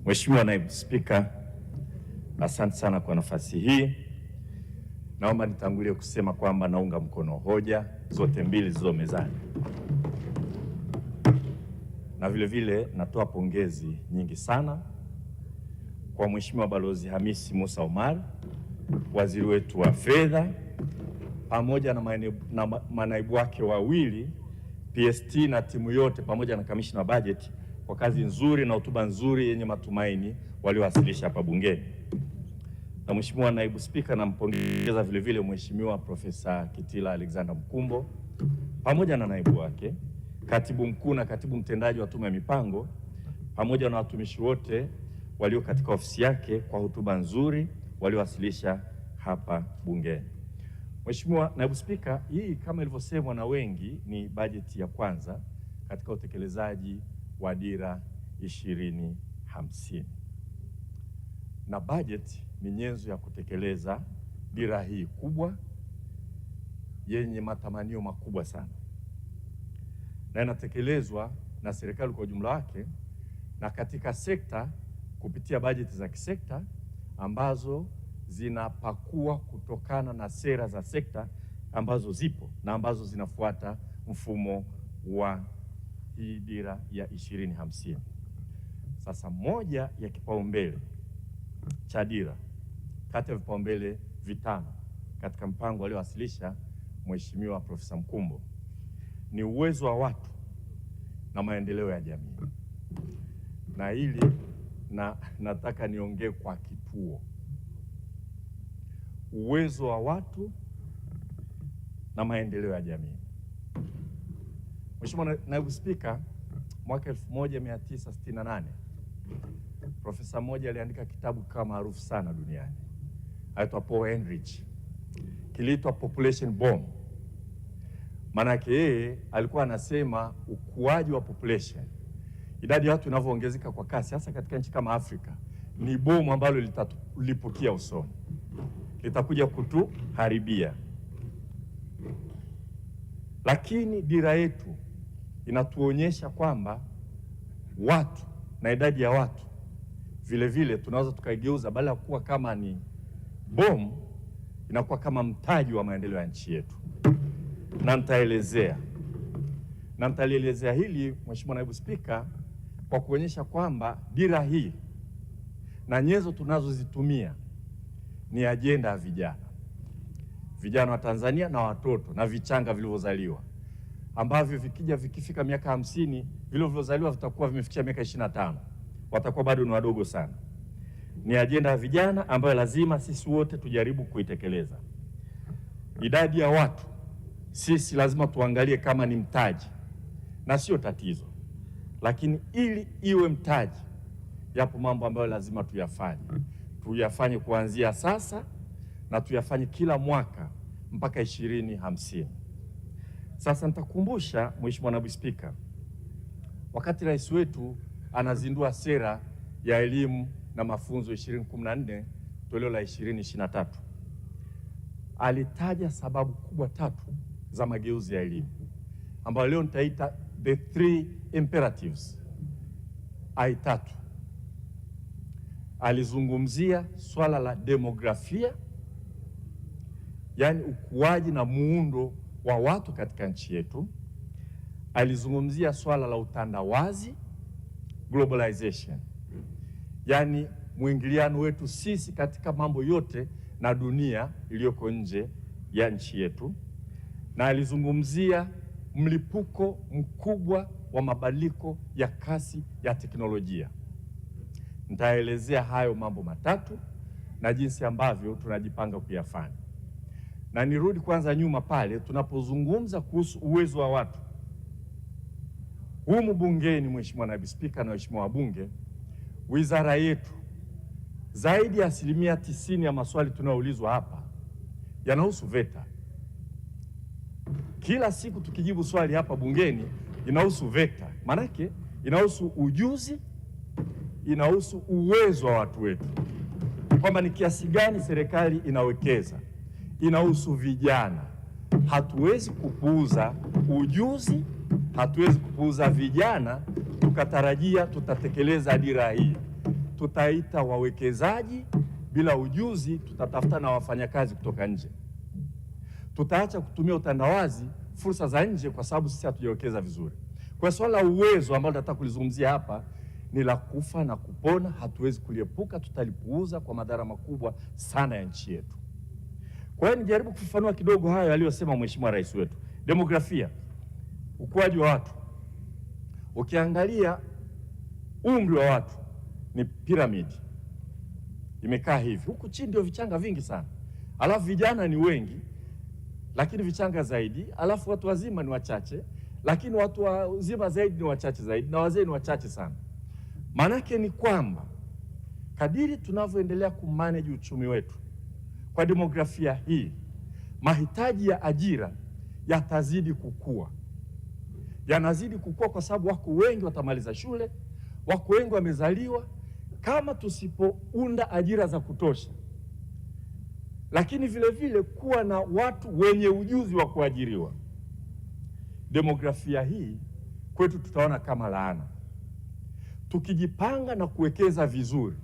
Mheshimiwa Naibu Spika, asante sana kwa nafasi hii. Naomba nitangulie kusema kwamba naunga mkono hoja zote mbili zilizo mezani, na vile vile natoa pongezi nyingi sana kwa Mheshimiwa Balozi Hamisi Musa Omar, waziri wetu wa fedha, pamoja na manaibu wake wawili PST na timu yote, pamoja na kamishna wa bajeti kwa kazi nzuri na hotuba nzuri yenye matumaini waliowasilisha hapa bungeni. Na Mheshimiwa Naibu Spika, nampongeza vile vile Mheshimiwa Profesa Kitila Alexander Mkumbo pamoja na naibu wake, katibu mkuu na katibu mtendaji wa Tume ya Mipango, pamoja na watumishi wote walio katika ofisi yake kwa hotuba nzuri waliowasilisha hapa bungeni. Mheshimiwa Naibu Spika, hii kama ilivyosemwa na wengi ni bajeti ya kwanza katika utekelezaji wa Dira 2050. Na bajeti ni nyenzo ya kutekeleza dira hii kubwa yenye matamanio makubwa sana, na inatekelezwa na serikali kwa ujumla wake na katika sekta kupitia bajeti za kisekta ambazo zinapakua kutokana na sera za sekta ambazo zipo na ambazo zinafuata mfumo wa hii dira ya 2050. Sasa moja ya kipaumbele cha dira kati ya vipaumbele vitano katika mpango aliowasilisha Mheshimiwa Profesa Mkumbo ni uwezo wa watu na maendeleo ya jamii. Na hili nataka niongee kwa kituo. Uwezo wa watu na maendeleo ya jamii. Mheshimiwa Naibu Spika, mwaka 1968 profesa mmoja aliandika kitabu kama maarufu sana duniani, aitwa Paul Ehrlich, kiliitwa Population Bomb. Maanake yeye alikuwa anasema ukuaji wa population, idadi ya watu inavyoongezeka kwa kasi, hasa katika nchi kama Afrika, ni bomu ambalo litatulipukia usoni, litakuja kutuharibia. Lakini dira yetu inatuonyesha kwamba watu na idadi ya watu vile vile tunaweza tukaigeuza, badala ya kuwa kama ni bomu, inakuwa kama mtaji wa maendeleo ya nchi yetu. Na nitalielezea hili Mheshimiwa Naibu Spika kwa kuonyesha kwamba dira hii na nyenzo tunazozitumia ni ajenda ya vijana wa Tanzania na watoto na vichanga vilivyozaliwa, ambavyo vikifika miaka 50 vile vilivyozaliwa vitakuwa vimefikia miaka 25, watakuwa bado ni wadogo sana. Ni ajenda ya vijana ambayo lazima sisi wote tujaribu kuitekeleza. Idadi ya watu sisi lazima tuangalie kama ni mtaji na sio tatizo, lakini ili iwe mtaji, yapo mambo ambayo lazima tuyafanye kuanzia sasa na tuyafanye kila mwaka mpaka 2050. Sasa nitakumbusha Mheshimiwa Naibu Spika, wakati rais wetu anazindua sera ya elimu na mafunzo 2014 toleo la 2023, alitaja sababu kubwa 3 za mageuzi ya elimu ambayo leo nitaita the 3 imperatives, I3. Alizungumzia swala la demografia, yani ukuaji na muundo wa watu katika nchi yetu. Alizungumzia swala la utandawazi, globalization, yani mwingiliano wetu sisi katika mambo yote na dunia iliyoko nje ya nchi yetu, na alizungumzia mlipuko mkubwa wa mabadiliko ya kasi ya teknolojia. Nitaelezea hayo mambo matatu na jinsi ambavyo tunajipanga kuyafanya. Na nirudi kwanza nyuma pale tunapozungumza kuhusu uwezo wa watu. Humu bungeni, Mheshimiwa Naibu Spika na Mheshimiwa wabunge, wizara yetu zaidi ya 90% ya maswali tunayoulizwa hapa yanahusu VETA. Kila siku tukijibu swali hapa bungeni inahusu VETA. Maanake inahusu ujuzi, inahusu uwezo wa watu wetu, kwamba ni kiasi gani serikali inawekeza, inahusu vijana. Hatuwezi kupuuza ujuzi, hatuwezi kupuuza vijana tukatarajia tutatekeleza dira hii. tutaita wawekezaji, bila ujuzi tutatafuta na wafanyakazi kutoka nje. Tutaacha kutumia utandawazi, fursa za nje, kwa sababu sisi hatujawekeza vizuri. Kwa swala la uwezo ambalo nataka kulizungumzia hapa ni la kufa na kupona, hatuwezi kuliepuka, tutalipuuza kwa madhara makubwa sana ya nchi yetu. Kwa hiyo nijaribu kufafanua kidogo hayo aliyosema Mheshimiwa Rais wetu. Demografia, ukuaji wa watu. Ukiangalia umri wa watu ni piramidi, imekaa hivi, huku chini ndio vichanga vingi sana, alafu vijana ni wengi lakini vichanga zaidi, alafu watu wazima ni wachache, lakini watu wazima zaidi ni wachache zaidi, na wazee ni wachache sana. Maanake ni kwamba kadiri tunavyoendelea kumanage uchumi wetu kwa demografia hii, mahitaji ya ajira yatazidi kukua. Yanazidi kukua kwa sababu wako wengi watamaliza shule, wako wengi wamezaliwa. Kama tusipounda ajira za kutosha, lakini vile vile kuwa na watu wenye ujuzi wa kuajiriwa, demografia hii kwetu tutaona kama laana. Tukijipanga na kuwekeza vizuri,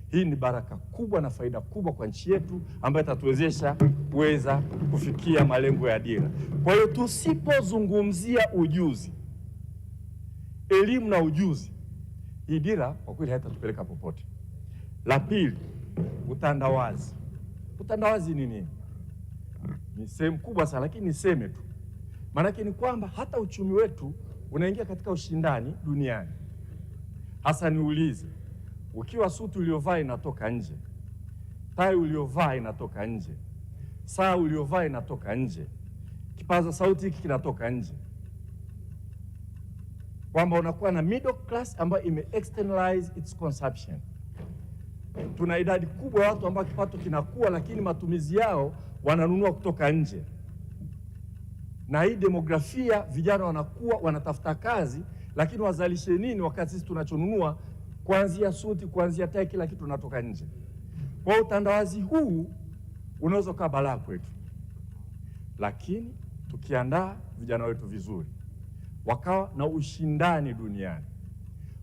hii ni baraka kubwa na faida kubwa kwa nchi yetu, ambayo itatuwezesha kuweza kufikia malengo ya dira. Kwa hiyo tusipozungumzia ujuzi, elimu na ujuzi, hii dira kwa kweli haitatupeleka popote. La pili, utandawazi. Utandawazi ni nini? Ni sehemu kubwa sana, lakini niseme tu. Maanake ni kwamba hata uchumi wetu unaingia katika ushindani duniani. Hasa niulize, ukiwa suti uliovaa inatoka nje, tai uliovaa inatoka nje, saa uliovaa inatoka nje, kipaza sauti hiki kinatoka nje, kwamba unakuwa na middle class ambayo ime externalize its consumption. Tuna idadi kubwa ya watu ambao kipato kinakuwa, lakini matumizi yao wananunua kutoka nje. Na hii demografia, vijana wanakuwa wanatafuta kazi, lakini wazalishe nini wakati sisi tunachonunua kuanzia suti, kuanzia tai, kila kitu tunatoka nje. Kwa utandawazi huu unaweza kuwa balaa kwetu, lakini tukiandaa vijana wetu vizuri, wakawa na ushindani duniani,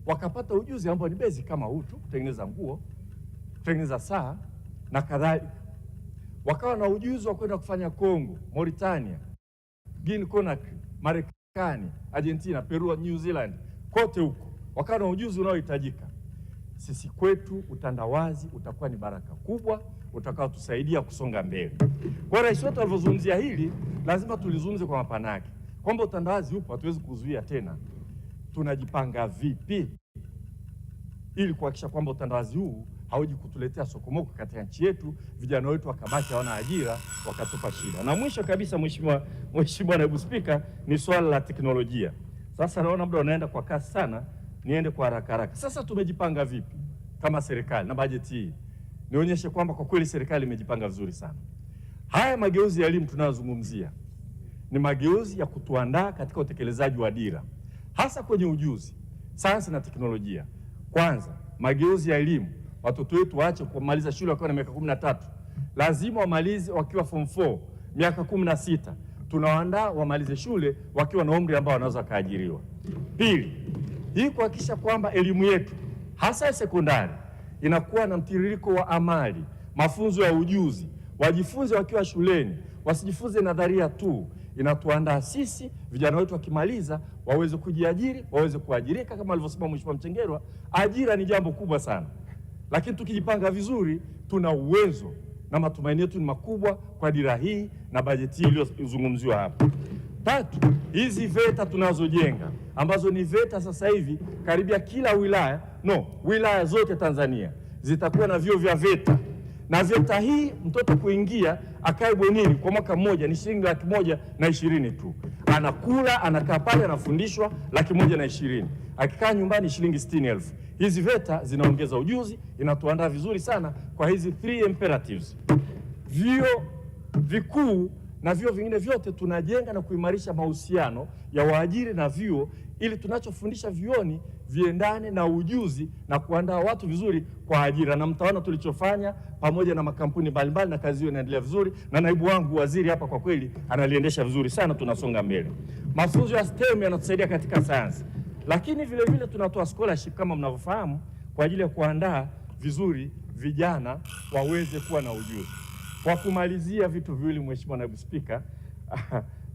wakapata ujuzi ambao ni basic kama huu tu, kutengeneza nguo, kutengeneza saa na kadhalika, wakawa na ujuzi wa kwenda kufanya Kongo, Mauritania, Guinea Conakry, Marekani, Argentina, Peru, New Zealand, kote huko wakawa na ujuzi unaohitajika. Sisi kwetu utandawazi utakuwa ni baraka kubwa, utakao tusaidia kusonga mbele. Kwa rais wetu alivyozungumzia hili, lazima tulizungumze kwa mapana yake, kwamba utandawazi upo, hatuwezi kuzuia tena. Tunajipanga vipi ili kuhakikisha kwamba utandawazi huu hauji kutuletea sokomoko katika nchi yetu, vijana wetu wakabaki hawana ajira, wakatupa shida. Na mwisho kabisa, Mheshimiwa Naibu Spika, ni swala la teknolojia. Sasa naona muda unaenda kwa kasi sana, niende kwa haraka haraka. Sasa tumejipanga vipi kama serikali na bajeti hii? Nionyeshe kwamba kwa kweli serikali imejipanga vizuri sana. Haya mageuzi ya elimu tunayozungumzia ni mageuzi ya kutuandaa katika utekelezaji wa dira, hasa kwenye ujuzi, sayansi na teknolojia. Kwanza, mageuzi ya elimu, watoto wetu waache kumaliza shule wakiwa na miaka 13. Lazima wamalize wakiwa form 4, miaka 16. Tunawaandaa wamalize shule wakiwa na umri ambao wanaweza kaajiriwa. Pili, hii kuhakikisha kwamba elimu yetu hasa ya sekondari inakuwa na mtiririko wa amali, mafunzo ya ujuzi, wajifunze wakiwa shuleni, wasijifunze nadharia tu. Inatuandaa sisi vijana wetu wakimaliza waweze kujiajiri, waweze kuajirika. Kama alivyosema Mheshimiwa Mchengerwa, ajira ni jambo kubwa sana, lakini tukijipanga vizuri tuna uwezo, na matumaini yetu ni makubwa kwa dira hii na bajeti hii iliyozungumziwa hapa. Tatu, hizi VETA tunazojenga ambazo ni VETA sasa hivi karibia kila wilaya zote Tanzania zitakuwa na vyuo vya VETA. Na VETA hii mtoto kuingia akae bwenini kwa mwaka mmoja ni shilingi 120,000 tu. Anakula, anakaa pale, anafundishwa 120,000. Akikaa nyumbani shilingi 60,000. Hizi VETA zinaongeza ujuzi, inatuandaa vizuri sana kwa hizi 3 imperatives. Vyuo vikuu na vyuo vingine vyote tunajenga na kuimarisha mahusiano ya waajiri na vyuo, ili tunachofundisha vyuoni viendane na ujuzi na kuandaa watu vizuri kwa ajira. Na mtaona tulichofanya pamoja na makampuni mbalimbali, na kazi hiyo inaendelea vizuri, na naibu wangu waziri hapa kwa kweli analiendesha vizuri sana, tunasonga mbele. Mafunzo ya STEM yanatusaidia katika sayansi, lakini vile vile tunatoa scholarship kama mnavyofahamu kwa ajili ya kuandaa vizuri vijana waweze kuwa na ujuzi. Kwa kumalizia vitu viwili, Mheshimiwa Naibu Spika,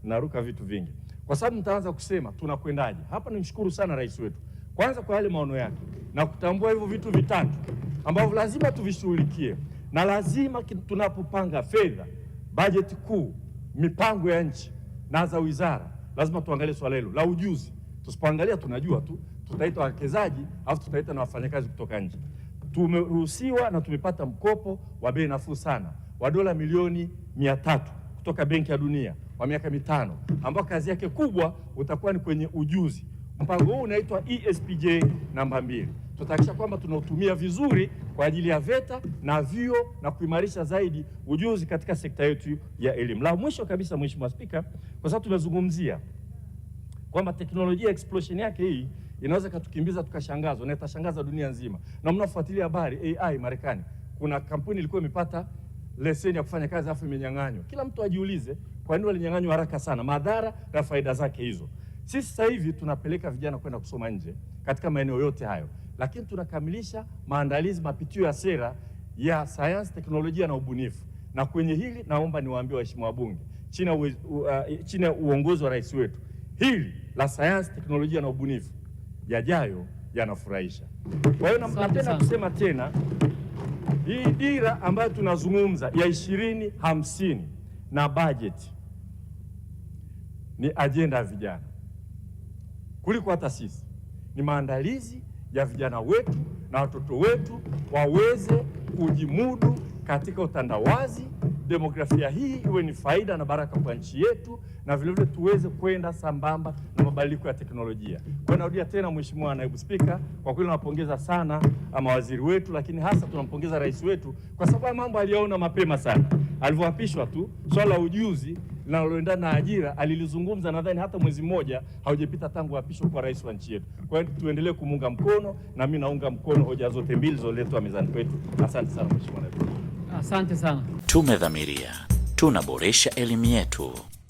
naruka vitu vingi kwa sababu nitaanza kusema tunakwendaje. Hapa nimshukuru sana rais wetu kwanza kwa yale maono yake na kutambua hivyo vitu vitatu ambavyo lazima tuvishughulikie, na lazima tunapopanga fedha, bajeti kuu, mipango ya nchi na za wizara, lazima tuangalie swala hilo la ujuzi. Tusipoangalia tunajua tu tutaita wawekezaji au tutaita na wafanyakazi kutoka nje. Tumeruhusiwa na tumepata mkopo wa bei nafuu sana wa dola milioni 300 kutoka Benki ya Dunia wa miaka 5 ambao kazi yake kubwa utakuwa ni kwenye ujuzi. Mpango huu unaitwa ESPJ namba 2. Tutahakikisha kwamba tunautumia vizuri kwa ajili ya VETA na vyuo na kuimarisha zaidi ujuzi katika sekta yetu ya elimu. La mwisho kabisa, Mheshimiwa Spika, kwa sababu tumezungumzia kwamba teknolojia explosion yake hii inaweza katukimbiza tukashangazwa na itashangaza dunia nzima. Na mnafuatilia habari AI Marekani, kuna kampuni ilikuwa imepata leseni ya kufanya kazi afu imenyang'anywa. Kila mtu ajiulize kwa nini walinyang'anywa haraka sana, madhara na faida zake hizo. Sisi sasa hivi tunapeleka vijana kwenda kusoma nje katika maeneo yote hayo, lakini tunakamilisha maandalizi, mapitio ya sera ya sayansi, teknolojia na ubunifu. Na kwenye hili naomba niwaambie waheshimiwa wabunge, chini ya uongozi wa rais wetu, hili la sayansi, teknolojia na ubunifu yajayo yanafurahisha. Kwa hiyo napenda kusema tena, hii dira ambayo tunazungumza ya 2050 na bajeti ni ajenda ya vijana kuliko hata sisi. Ni maandalizi ya vijana wetu na watoto wetu waweze kujimudu katika utandawazi, demografia hii iwe ni faida na baraka kwa nchi yetu, na vilevile tuweze kwenda sambamba na mabadiliko ya teknolojia. Kwa narudia tena, Mheshimiwa Naibu Spika, kwa kweli napongeza sana mawaziri wetu, lakini hasa tunampongeza rais wetu kwa sababu mambo aliyaona mapema sana. Alivyoapishwa tu swala la ujuzi linaloendana na ajira alilizungumza, nadhani hata mwezi mmoja haujapita tangu apishwe kwa rais wa nchi yetu. Kwa hiyo tuendelee kumunga mkono, na mimi naunga mkono hoja zote mbili zilizoletwa mezani kwetu. Asante sana Mheshimiwa Naibu. Asante sana. Tumedhamiria tunaboresha elimu yetu.